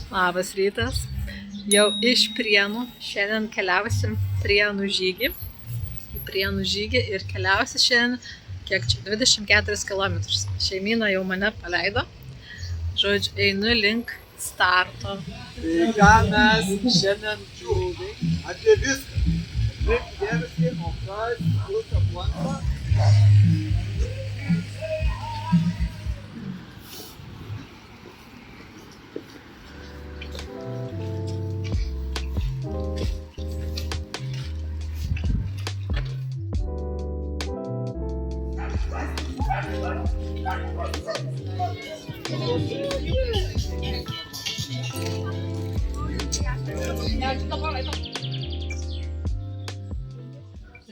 Labas rytas. Jau iš Prienų. Šiandien keliausim Prienų žygį. Į Prienų žygį ir keliausim šiandien, kiek čia, 24 km. Šeimyna jau mane paleido. Žodžiu, einu link starto. Tai ką mes šiandien kalbėsim apie viską. Kaip dėmesį, o kas bus aplanko.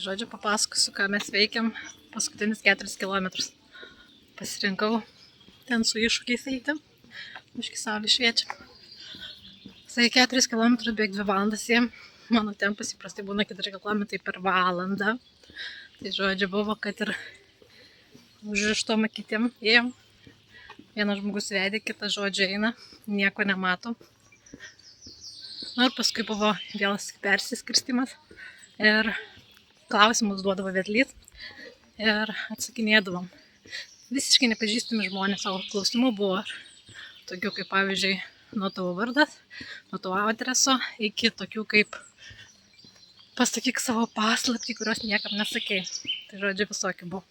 Žodžiu, papasakosiu, ką mes veikiam paskutinius 4 km. Pasirinkau ten su iššūkiais eiti. Biškį saulė šviečia. Tai 4 km beveik 2 valandas ėjom. Mano tempas įprastai būna 4 km per valandą. Tai žodžiu, buvo, kad ir užrištom kitiem ėjom. Vienas žmogus vedė, kitas žodžiu eina, nieko nemato. Ir paskui buvo vėl persiskirstimas. Ir klausimus duodavo vedlys ir atsakinėdavom. Visiškai nepažįstami žmonės, savo klausimų buvo tokių kaip pavyzdžiui nuo tavo vardas, nuo tavo adreso, iki tokių kaip pasakyk savo paslaptį, kurios niekam nesakei. Tai žodžiu visokių buvo.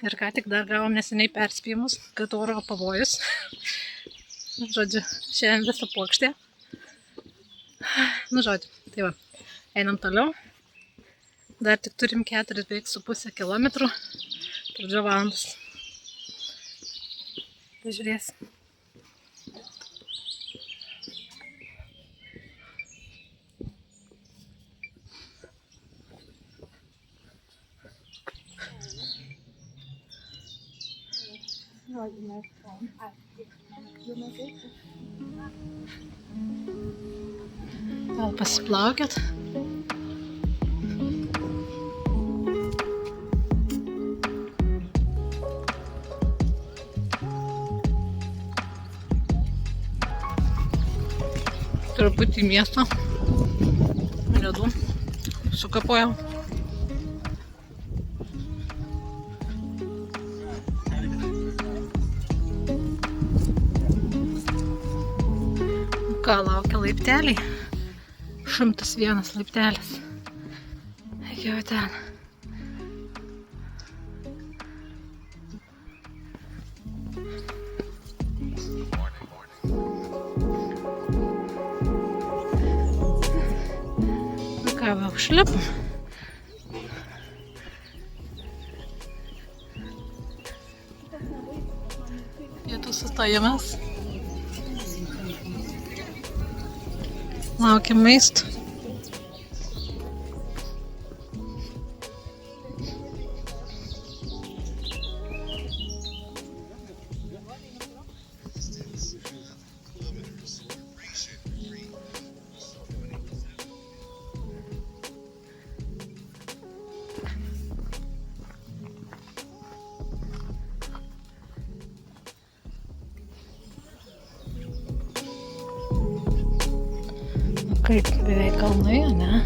Ir ką tik dar gavom neseniai perspėjimus, kad oro pavojus. Žodžiu, šiandien visą puokštę. Nu žodžiu, tai va, einam toliau. Dar tik turim 4,5 km per 2 valandas. Pažiūrėsim. Gal pasiplaukiat? Truputį miesto ledų sukapojau. Ką laukia laipteliai? 101 laiptelis. Jau ten. Ką vėl šlipam? Pietų sustojimas. Laukiam maisto. Kaip beveik kalnai, ne?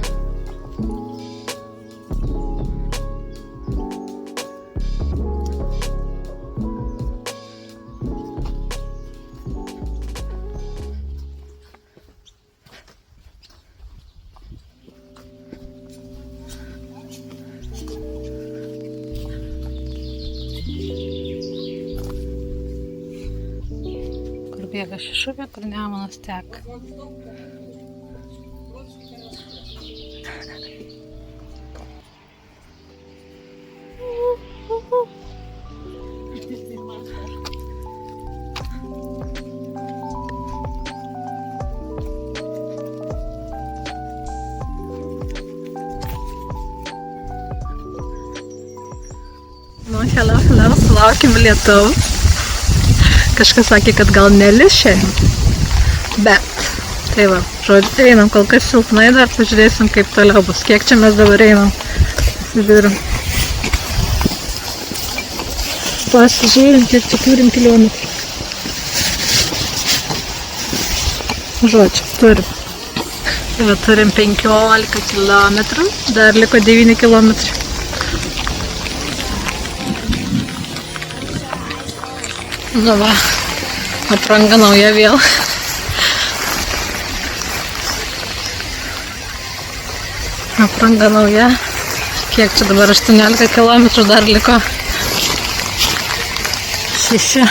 Kur bėga Šešuvė, kur Nemunas teka. Nu, hello, sulaukim lietaus. Kažkas sakė, kad gal nelis šiandien. Bet, tai va, žodžiu, einam kol kas silpnai, dar pažiūrėsim, kaip toliau bus. Kiek čia mes dabar einam. Žiūrim. Pasižiūrim, kiek čia turim kilometrų. Žodžiu, turim. Tai va, turim 15 km, dar liko 9 km. Nu va, apranga nauja vėl. Apranga nauja. Kiek čia dabar 18 km dar liko? 6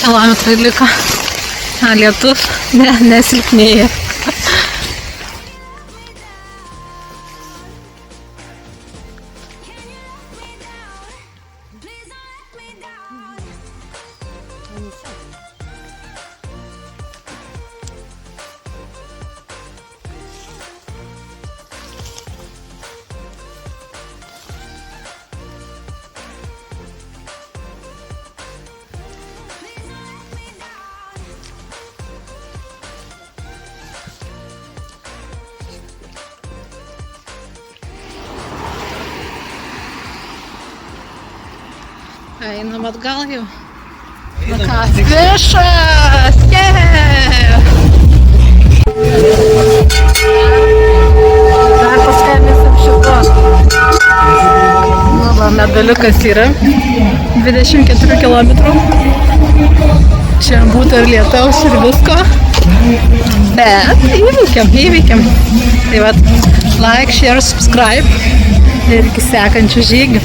km liko. A, lietus? Ne, nesilpnėja. Einam atgal jau. Na ką, višas! Dar paskambinsim šito. Nu va, medaliukas yra. 24 km. Čia būtų ir lietaus ir visko. Bet įveikiam. Tai vat, like, share, subscribe. Ir iki sekančių žygių.